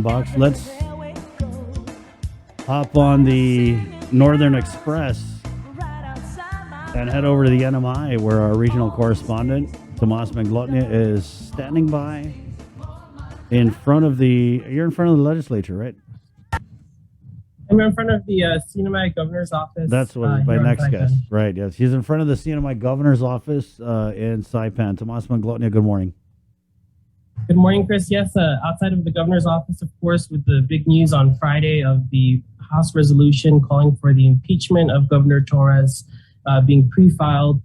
Box. Let's hop on the Northern Express and head over to the NMI, where our regional correspondent Tomas Manglona is standing by in front of the. You're in front of the legislature, right? I'm in front of the CNMI governor's office. That's what my next guest, right? Yes, he's in front of the CNMI governor's office in Saipan. Tomas Manglona, good morning. Good morning, Chris. Yes, outside of the governor's office, of course, with the big news on Friday of the House resolution calling for the impeachment of Governor Torres being pre-filed.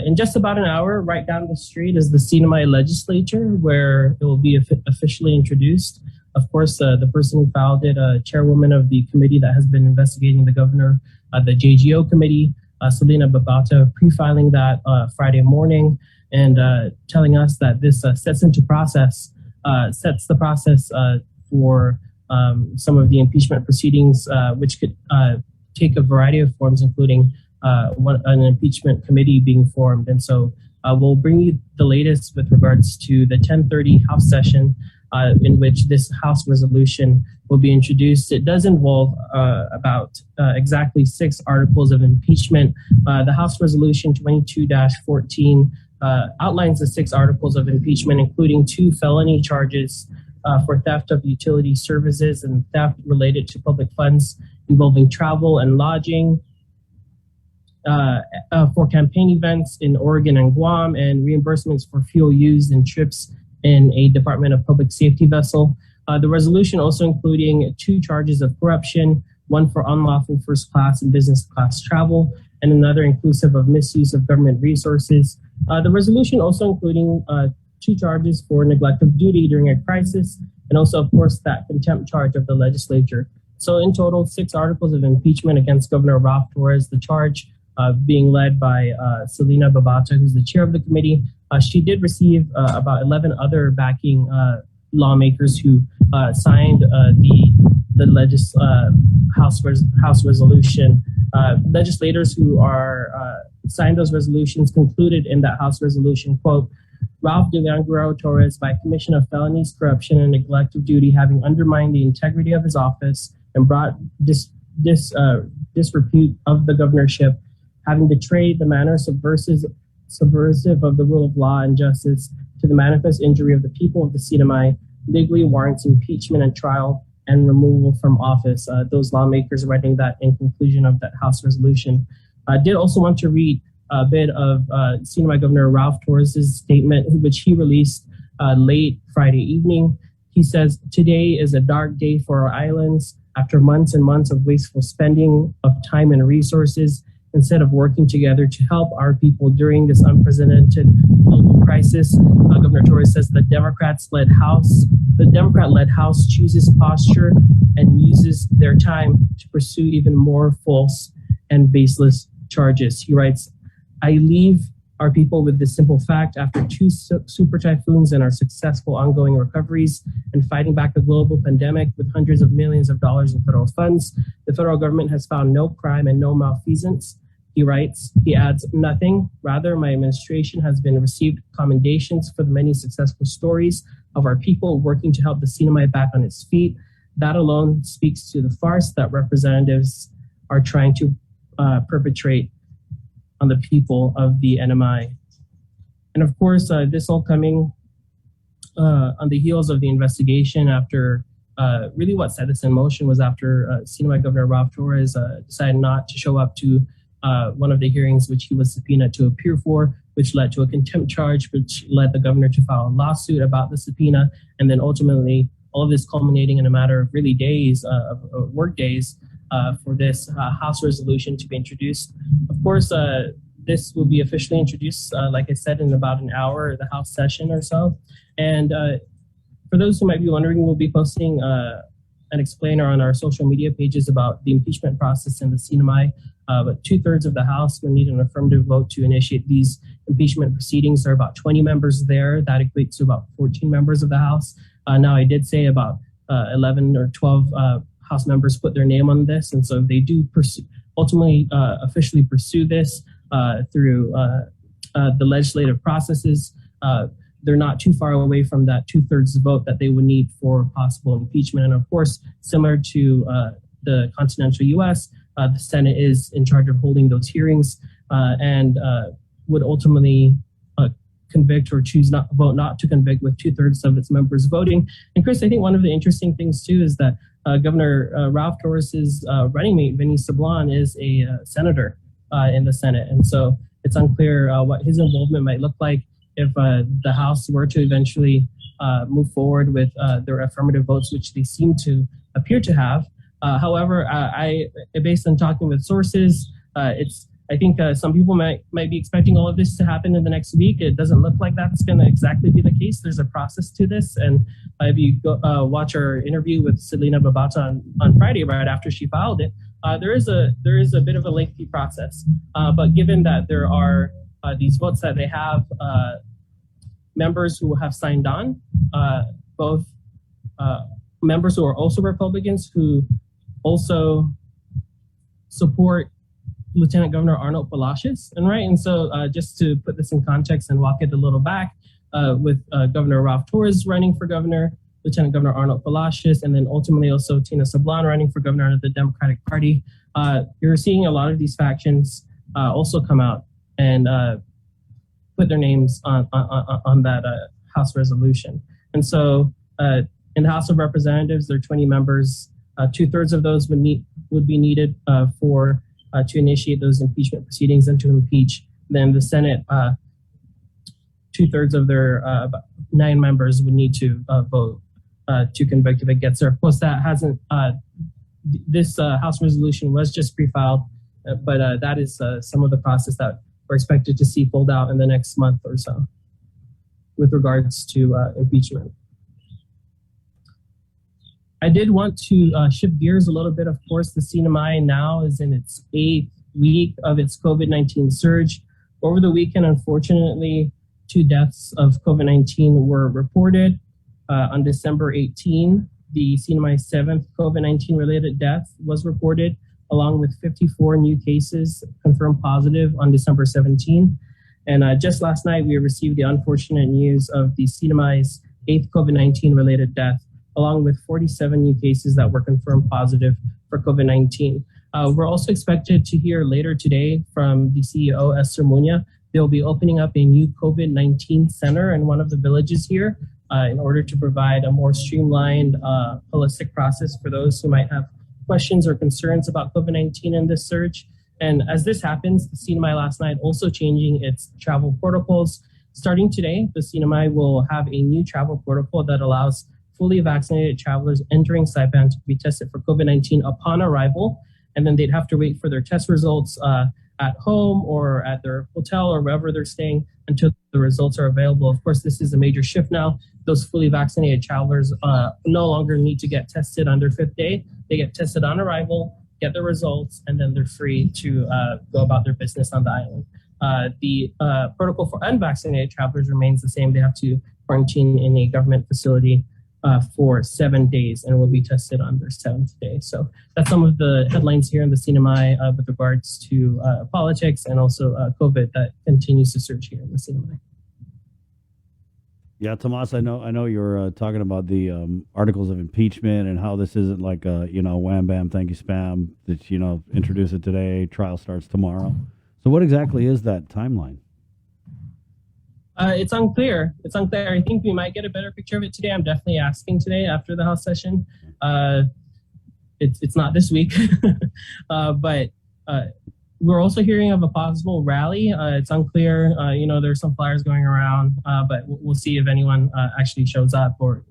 In just about an hour, right down the street is the CNMI legislature, where it will be officially introduced. Of course, the person who filed it, chairwoman of the committee that has been investigating the governor, the JGO committee, Selena Babata, pre-filing that Friday morning, and telling us that this sets the process for some of the impeachment proceedings, which could take a variety of forms, including an impeachment committee being formed. And so we'll bring you the latest with regards to the 10:30 House session in which this House resolution will be introduced. It does involve about exactly 6 articles of impeachment. The House Resolution 22-14 outlines the 6 articles of impeachment, including 2 felony charges for theft of utility services and theft related to public funds involving travel and lodging for campaign events in Oregon and Guam, and reimbursements for fuel used in trips in a Department of Public Safety vessel. The resolution also including 2 charges of corruption, one for unlawful first class and business class travel, and another inclusive of misuse of government resources. The resolution also including 2 charges for neglect of duty during a crisis, and also, of course, that contempt charge of the legislature. So in total, 6 articles of impeachment against Governor Ralph Torres, the charge being led by Selena Babata, who's the chair of the committee. She did receive about 11 other backing lawmakers who signed the House resolution. Legislators who are signed those resolutions concluded in that House resolution, quote, Ralph Delangaro Torres, by commission of felonies, corruption, and neglect of duty, having undermined the integrity of his office and brought disrepute of the governorship, having betrayed the manner subversive of the rule of law and justice to the manifest injury of the people of the CNMI, legally warrants impeachment and trial and removal from office. Those lawmakers writing that in conclusion of that House resolution. I did also want to read a bit of CNMI Governor Ralph Torres' statement, which he released late Friday evening. He says, today is a dark day for our islands. After months and months of wasteful spending of time and resources, instead of working together to help our people during this unprecedented global crisis, Governor Torres says the Democrat-led House chooses posture and uses their time to pursue even more false and baseless charges. He writes, I leave our people with this simple fact: after 2 super typhoons and our successful ongoing recoveries and fighting back the global pandemic with hundreds of millions of dollars in federal funds, the federal government has found no crime and no malfeasance. He writes, he adds, nothing. Rather, my administration has been received commendations for the many successful stories of our people working to help the CNMI back on its feet. That alone speaks to the farce that representatives are trying to perpetrate on the people of the NMI. And of course, this all coming on the heels of the investigation after really what set this in motion was after CNMI Governor Ralph Torres decided not to show up to one of the hearings which he was subpoenaed to appear for, which led to a contempt charge, which led the governor to file a lawsuit about the subpoena, and then ultimately all of this culminating in a matter of really days, work days, for this House resolution to be introduced. Of course, this will be officially introduced, like I said, in about an hour, the House session or so. And for those who might be wondering, we'll be posting an explainer on our social media pages about the impeachment process in the CNMI. But 2/3 of the House will need an affirmative vote to initiate these impeachment proceedings. There are about 20 members there. That equates to about 14 members of the House. Now, I did say about 11 or 12 House members put their name on this. And so they do ultimately officially pursue this through the legislative processes. they're not too far away from that 2/3 vote that they would need for possible impeachment. And of course, similar to the continental U.S., the Senate is in charge of holding those hearings and would ultimately convict or vote not to convict with 2/3 of its members voting. And Chris, I think one of the interesting things too is that Governor Ralph Torres' running mate, Vinny Sablon, is a senator in the Senate. And so it's unclear what his involvement might look like if the House were to eventually move forward with their affirmative votes, which they seem to appear to have. However, based on talking with sources, I think some people might be expecting all of this to happen in the next week. It doesn't look like that's going to exactly be the case. There's a process to this. And if you watch our interview with Selena Babata on Friday, right after she filed it, there is a bit of a lengthy process. But given that there are these votes that they have, members who have signed on, both members who are also Republicans who also support Lieutenant Governor Arnold Palacios, and so just to put this in context and walk it a little back, with Governor Ralph Torres running for governor, Lieutenant Governor Arnold Palacios, and then ultimately also Tina Sablon running for governor of the Democratic Party, you're seeing a lot of these factions also come out and put their names on that House resolution. And so in the House of Representatives, there are 20 members. 2/3 of those would be needed to initiate those impeachment proceedings and to impeach. Then the Senate, 2/3 of their 9 members would need to vote to convict if it gets there. Of course, that hasn't, this House resolution was just pre-filed, but that is some of the process that we're expected to see pulled out in the next month or so with regards to impeachment. I did want to shift gears a little bit. Of course, the CNMI now is in its 8th week of its COVID-19 surge. Over the weekend, unfortunately, 2 deaths of COVID-19 were reported. On December 18, the CNMI's 7th COVID-19 related death was reported, along with 54 new cases confirmed positive on December 17. And just last night, we received the unfortunate news of the CNMI's 8th COVID-19 related death, along with 47 new cases that were confirmed positive for COVID-19. We're also expected to hear later today from the CEO, Esther Muña. They'll be opening up a new COVID-19 center in one of the villages here in order to provide a more streamlined, holistic process for those who might have questions or concerns about COVID-19 and this surge. And as this happens, the CNMI last night also changing its travel protocols. Starting today, the CNMI will have a new travel protocol that allows fully vaccinated travelers entering Saipan to be tested for COVID-19 upon arrival, and then they'd have to wait for their test results at home or at their hotel or wherever they're staying until the results are available. Of course, this is a major shift now. Those fully vaccinated travelers no longer need to get tested on their 5th day. They get tested on arrival, get the results, and then they're free to go about their business on the island. The protocol for unvaccinated travelers remains the same. They have to quarantine in a government facility for 7 days and will be tested on their 7th day. So that's some of the headlines here in the CNMI with regards to politics and also COVID that continues to surge here in the CNMI. Yeah, Tomas, I know you're talking about the articles of impeachment and how this isn't like a, wham, bam, thank you, spam, that, introduce it today, trial starts tomorrow. So what exactly is that timeline? It's unclear. I think we might get a better picture of it today. I'm definitely asking today after the House session. It's not this week, but we're also hearing of a possible rally. It's unclear. There's some flyers going around, but we'll see if anyone actually shows up or,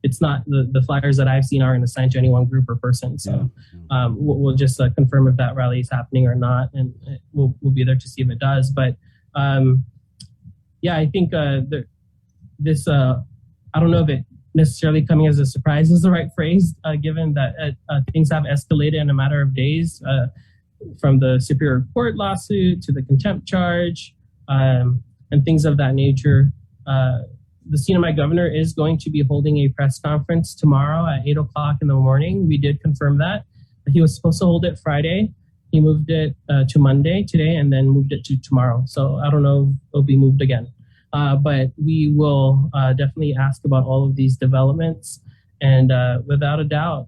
it's not the flyers that I've seen aren't assigned to any one group or person. So we'll just confirm if that rally is happening or not. And we'll be there to see if it does. But I think this, I don't know if it necessarily coming as a surprise is the right phrase, given that things have escalated in a matter of days, from the Superior Court lawsuit to the contempt charge and things of that nature. The CNMI governor is going to be holding a press conference tomorrow at 8 o'clock in the morning. We did confirm that. He was supposed to hold it Friday. He moved it to Monday today and then moved it to tomorrow. So I don't know if it'll be moved again. but we will definitely ask about all of these developments. And without a doubt,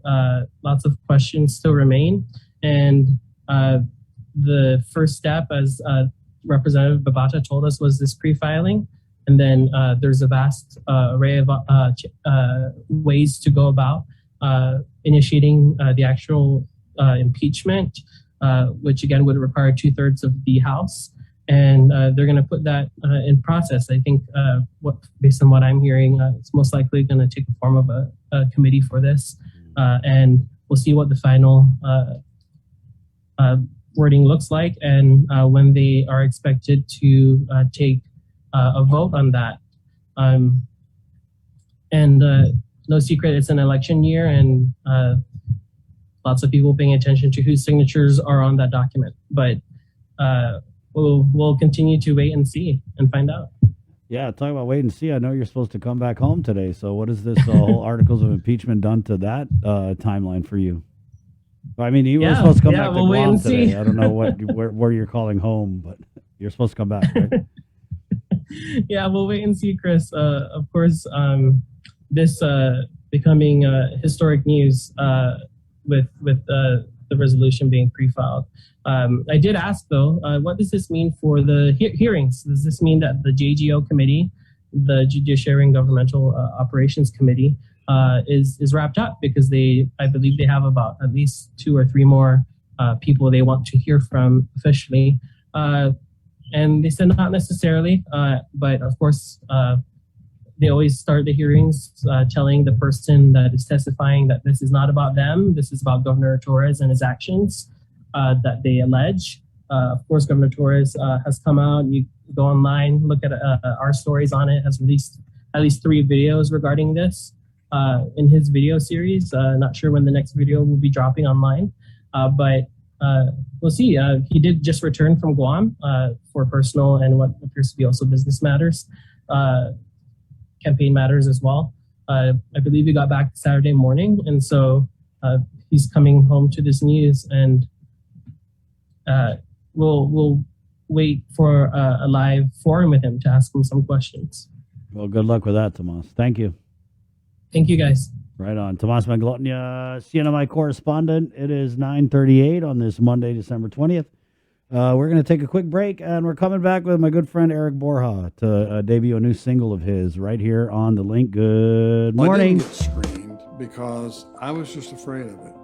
lots of questions still remain. And the first step, as Representative Babata told us, was this pre-filing. And then there's a vast array of ways to go about initiating the actual impeachment, which again would require 2/3 of the House. And they're going to put that in process. I think, based on what I'm hearing, it's most likely going to take the form of a committee for this. And we'll see what the final wording looks like and when they are expected to take a vote on that. And no secret, it's an election year, and lots of people paying attention to whose signatures are on that document. But we'll continue to wait and see and find out. Yeah, talk about wait and see. I know you're supposed to come back home today. So what has this whole articles of impeachment done to that timeline for you? I mean, you were supposed to come back to Guam today. I don't know where you're calling home, but you're supposed to come back, right? Yeah, we'll wait and see, Chris. Of course, this becoming historic news with the resolution being pre-filed. I did ask, though, what does this mean for the hearings? Does this mean that the JGO committee, the Judiciary and Governmental Operations Committee, is wrapped up? Because I believe they have about at least 2 or 3 more people they want to hear from officially. And they said not necessarily, but of course, they always start the hearings telling the person that is testifying that this is not about them. This is about Governor Torres and his actions that they allege. Of course, Governor Torres has come out. You go online, look at our stories on it, has released at least 3 videos regarding this in his video series. Not sure when the next video will be dropping online, but we'll see. He did just return from Guam for personal and what appears to be also business matters, campaign matters as well. I believe he got back Saturday morning, and so he's coming home to this news, and we'll wait for a live forum with him to ask him some questions. Well, good luck with that, Tomas. Thank you. Thank you, guys. Right on. Tomas Manglona, CNMI correspondent. It is 9:38 on this Monday, December 20th. We're going to take a quick break, and we're coming back with my good friend Eric Borja to debut a new single of his right here on The Link. Good morning. I didn't get screened because I was just afraid of it.